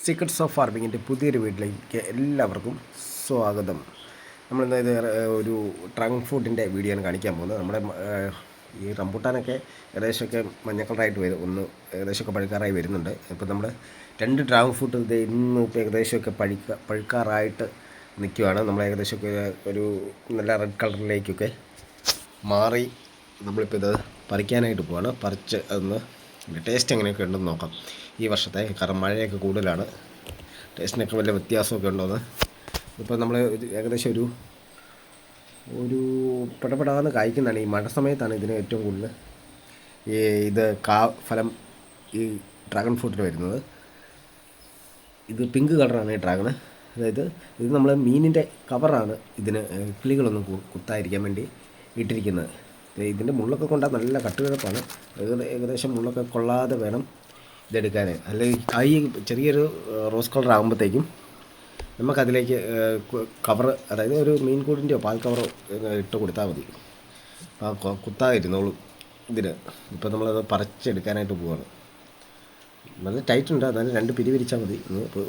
Secrets of ഫാർമിങ്ങിൻ്റെ പുതിയൊരു വീട്ടിലേക്ക് എല്ലാവർക്കും സ്വാഗതം. നമ്മളിന്ന് ഇത് ഒരു ഡ്രാഗൺ ഫ്രൂട്ടിൻ്റെ വീഡിയോ ആണ് കാണിക്കാൻ പോകുന്നത്. നമ്മുടെ ഈ റംബൂട്ടാനൊക്കെ ഏകദേശമൊക്കെ മഞ്ഞ കളറായിട്ട് വരും, ഏകദേശമൊക്കെ പഴുക്കാറായി വരുന്നുണ്ട്. ഇപ്പോൾ നമ്മൾ 2 ഡ്രാഗൺ ഫ്രൂട്ട് ഇത് ഇന്ന് ഇപ്പോൾ ഏകദേശമൊക്കെ പഴുക്കാറായിട്ട് നിൽക്കുകയാണ്. നമ്മൾ ഏകദേശമൊക്കെ ഒരു നല്ല റെഡ് കളറിലേക്കൊക്കെ മാറി നമ്മളിപ്പോൾ ഇത് പറിക്കാനായിട്ട് പോവാണ്. പറിച്ച് അതൊന്ന് ടേസ്റ്റ് എങ്ങനെയൊക്കെ ഉണ്ടെന്ന് നോക്കാം. ഈ വർഷത്തെ കാരണം മഴയൊക്കെ കൂടുതലാണ്, ടേസ്റ്റിനൊക്കെ വലിയ വ്യത്യാസമൊക്കെ ഉണ്ടോയെന്ന്. ഇപ്പോൾ നമ്മൾ ഏകദേശം ഒരു പെടപെടാന്ന് കായ്ക്കുന്നതാണ്. ഈ മഴ സമയത്താണ് ഇതിന് ഏറ്റവും കൂടുതൽ ഇത് ഫലം ഈ ഡ്രാഗൺ ഫ്രൂട്ടിന് വരുന്നത്. ഇത് പിങ്ക് കളറാണ് ഈ ഡ്രാഗണ്. അതായത് ഇത് നമ്മൾ മീനിൻ്റെ കവറാണ് ഇതിന് കിളികളൊന്നും കുത്താതിരിക്കാൻ വേണ്ടി ഇട്ടിരിക്കുന്നത്. ഇതിൻ്റെ മുള്ളൊക്കെ കൊണ്ടാൽ നല്ല കട്ടുകിഴപ്പാണ്. ഏകദേശം മുള്ളൊക്കെ കൊള്ളാതെ വേണം ഇതെടുക്കാൻ. അല്ലെങ്കിൽ കായ് ചെറിയൊരു റോസ് കളർ ആകുമ്പോഴത്തേക്കും നമുക്കതിലേക്ക് കവർ, അതായത് ഒരു മീൻ കൂടിൻ്റെയോ പാൽ കവറോ ഇട്ട് കൊടുത്താൽ മതി. കുത്താതിരുന്നോളും ഇതിന്. ഇപ്പോൾ നമ്മളത് പറിച്ചെടുക്കാനായിട്ട് പോവുകയാണ്. നല്ല ടൈറ്റ് ഉണ്ട്, അതായത് 2 പിരിവിരിച്ചാൽ മതി.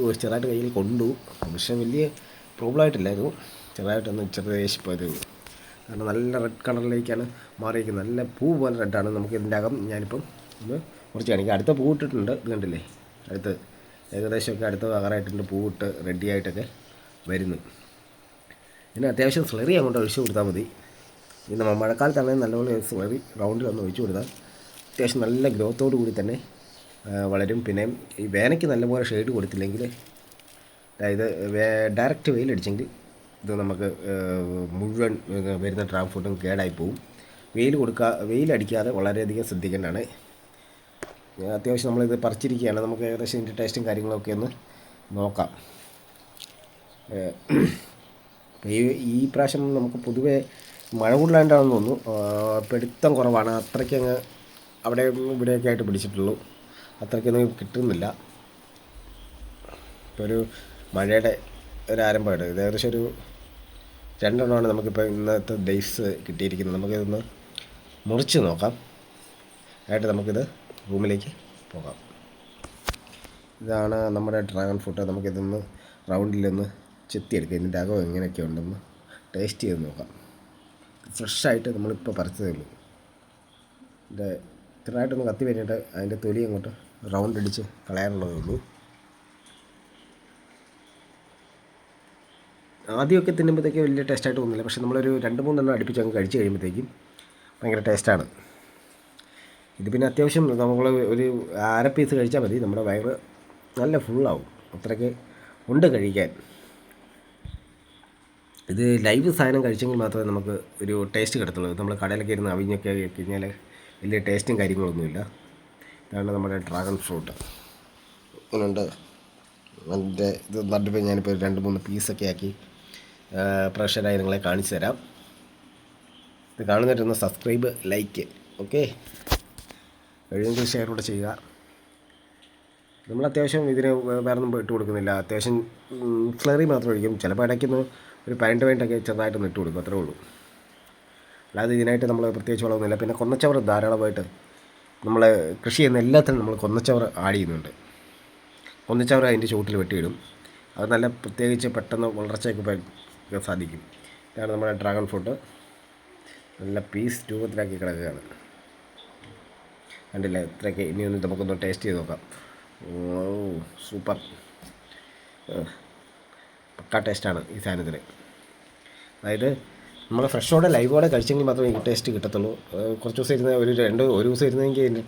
ഒരു ചെറുതായിട്ട് കയ്യിൽ കൊണ്ടു, പക്ഷേ വലിയ പ്രോബ്ലം ആയിട്ടില്ലായിരുന്നു. ചെറുതായിട്ടൊന്ന് ചെറുതേശിപ്പോയതേ ഉള്ളൂ. കാരണം നല്ല റെഡ് കളറിലേക്കാണ് മാറിയിരിക്കുന്നത്. നല്ല പൂ പോലെ റെഡാണ്. നമുക്ക് ഇതിൻ്റെ അകം ഞാനിപ്പം ഒന്ന് കുറച്ച് കാണിക്കാം. അടുത്ത പൂ ഇട്ടിട്ടുണ്ട്, ഇത് കണ്ടില്ലേ? അടുത്ത് ഏകദേശമൊക്കെ അടുത്ത ആകാറായിട്ടുണ്ട്. പൂവിട്ട് റെഡിയായിട്ടൊക്കെ വരുന്നു. പിന്നെ അത്യാവശ്യം സ്ലറി അങ്ങോട്ട് ഒഴിച്ചു കൊടുത്താൽ മതി. ഇത് മഴക്കാലത്താണെങ്കിൽ നല്ലപോലെ സ്ലറി റൗണ്ടിലൊന്ന് ഒഴിച്ചു കൊടുത്താൽ അത്യാവശ്യം നല്ല ഗ്രോത്തോടു കൂടി തന്നെ വളരും. പിന്നെ ഈ വേനയ്ക്ക് നല്ലപോലെ ഷെയ്ഡ് കൊടുത്തില്ലെങ്കിൽ, അതായത് ഡയറക്റ്റ് വെയിലടിച്ചെങ്കിൽ ഇത് നമുക്ക് മുഴുവൻ വരുന്ന ഡ്രാഗൺ ഫ്രൂട്ടും കേടായി പോവും. വെയിലടിക്കാതെ വളരെയധികം ശ്രദ്ധിക്കേണ്ടതാണ്. അത്യാവശ്യം നമ്മളിത് പറിച്ചിരിക്കുകയാണ്. നമുക്ക് ഏകദേശം ഇതിൻ്റെ ടേസ്റ്റും കാര്യങ്ങളൊക്കെ ഒന്ന് നോക്കാം. ഈ പ്രാവശ്യം നമുക്ക് പൊതുവേ മഴ കൂടുതലായിട്ടാണെന്ന് തോന്നുന്നു, പിടുത്തം കുറവാണ്. അത്രയ്ക്ക് അങ്ങ് അവിടെ ഇവിടെയൊക്കെ ആയിട്ട് പിടിച്ചിട്ടുള്ളൂ, അത്രയ്ക്കൊന്നും കിട്ടുന്നില്ല. ഇപ്പോൾ ഒരു മഴയുടെ ഒരു ആരംഭമായിട്ട് ഇത് ഏകദേശം ഒരു 2 എണ്ണമാണ് നമുക്കിപ്പോൾ ഇന്നത്തെ ഡേയ്സ് കിട്ടിയിരിക്കുന്നത്. നമുക്കിതൊന്ന് മുറിച്ച് നോക്കാം. ആയിട്ട് നമുക്കിത് റൂമിലേക്ക് പോകാം. ഇതാണ് നമ്മുടെ ഡ്രാഗൺ ഫ്രൂട്ട്. നമുക്കിതൊന്ന് റൗണ്ടിലൊന്ന് ചെത്തിയെടുക്കാം. ഇതിൻ്റെ അകം എങ്ങനെയൊക്കെ ഉണ്ടെന്ന് ടേസ്റ്റ് ചെയ്ത് നോക്കാം. ഫ്രഷായിട്ട് നമ്മളിപ്പോൾ പറിച്ചതേ ഉള്ളൂ. ഇതിൻ്റെ ചെറുതായിട്ടൊന്ന് കത്തി കഴിഞ്ഞിട്ട് അതിൻ്റെ തൊലി അങ്ങോട്ട് റൗണ്ട് അടിച്ച് കളയാനുള്ളതേ ഉള്ളൂ. ആദ്യമൊക്കെ തിന്നുമ്പോഴത്തേക്ക് വലിയ ടേസ്റ്റായിട്ട് തോന്നുന്നില്ല, പക്ഷേ നമ്മളൊരു 2-3 എണ്ണം അടുപ്പിച്ച് അങ്ങ് കഴിച്ച് കഴിയുമ്പോഴത്തേക്കും ഭയങ്കര ടേസ്റ്റാണ്. ഇത് പിന്നെ അത്യാവശ്യം നമ്മൾ ഒരു അര പീസ് കഴിച്ചാൽ മതി, നമ്മുടെ വയറ് നല്ല ഫുള്ളാവും. അത്രയ്ക്ക് ഉണ്ട് കഴിക്കാൻ. ഇത് ലൈവ് സാധനം കഴിച്ചെങ്കിൽ മാത്രമേ നമുക്ക് ഒരു ടേസ്റ്റ് കിട്ടത്തുള്ളൂ. നമ്മൾ കടയിലൊക്കെ ഇരുന്ന് അവിഞ്ഞൊക്കെ കഴിഞ്ഞാൽ വലിയ ടേസ്റ്റും കാര്യങ്ങളൊന്നുമില്ല. ഇതാണ് നമ്മുടെ ഡ്രാഗൺ ഫ്രൂട്ട്. അങ്ങനെയുണ്ട്. അതിൻ്റെ ഇത് നടുമ്പോൾ ഞാനിപ്പോൾ 2-3 പീസൊക്കെ ആക്കി പ്രേക്ഷകരായി നിങ്ങളെ കാണിച്ചു തരാം. ഇത് കാണുന്നവരൊന്ന് സബ്സ്ക്രൈബ്, ലൈക്ക്, ഓക്കെ, കഴിയുമെങ്കിൽ ഷെയർ കൂടെ ചെയ്യുക. നമ്മൾ അത്യാവശ്യം ഇതിന് വേറൊന്നും ഇട്ട് കൊടുക്കുന്നില്ല. അത്യാവശ്യം സ്ലറി മാത്രം ഒഴിക്കും. ചിലപ്പോൾ ഇടയ്ക്കൊന്ന് ഒരു പൈൻ്റൊക്കെ ചെറുതായിട്ടൊന്ന് ഇട്ട് കൊടുക്കും, അത്രേ ഉള്ളൂ. അല്ലാതെ ഇതിനായിട്ട് നമ്മൾ പ്രത്യേകിച്ച് വളമൊന്നുമില്ല. പിന്നെ കൊന്നച്ചവർ ധാരാളമായിട്ട് നമ്മൾ കൃഷി ചെയ്യുന്ന എല്ലാത്തിനും നമ്മൾ കൊന്നച്ചവർ ആഡ് ചെയ്യുന്നുണ്ട്. കൊന്നച്ചവർ അതിൻ്റെ ചുവട്ടിൽ വെട്ടിയിടും. അത് നല്ല പ്രത്യേകിച്ച് പെട്ടെന്ന് വളർച്ചയൊക്കെ സാധിക്കും. ഇതാണ് നമ്മുടെ ഡ്രാഗൺ ഫ്രൂട്ട്. നല്ല പീസ് രൂപത്തിലാക്കി കിടക്കുകയാണ്, കണ്ടില്ലേ? ഇത്രയൊക്കെ. ഇനിയൊന്ന് നമുക്കൊന്ന് ടേസ്റ്റ് ചെയ്ത് നോക്കാം. ഓ സൂപ്പർ, പക്കാ ടേസ്റ്റാണ് ഈ സാധനത്തിന്. അതായത് നമ്മൾ ഫ്രഷോടെ ലൈവോടെ കഴിച്ചെങ്കിൽ മാത്രമേ ഈ ടേസ്റ്റ് കിട്ടത്തുള്ളൂ. കുറച്ച് ദിവസം ഇരുന്ന് ഒരു ദിവസം ഇരുന്നെങ്കിൽ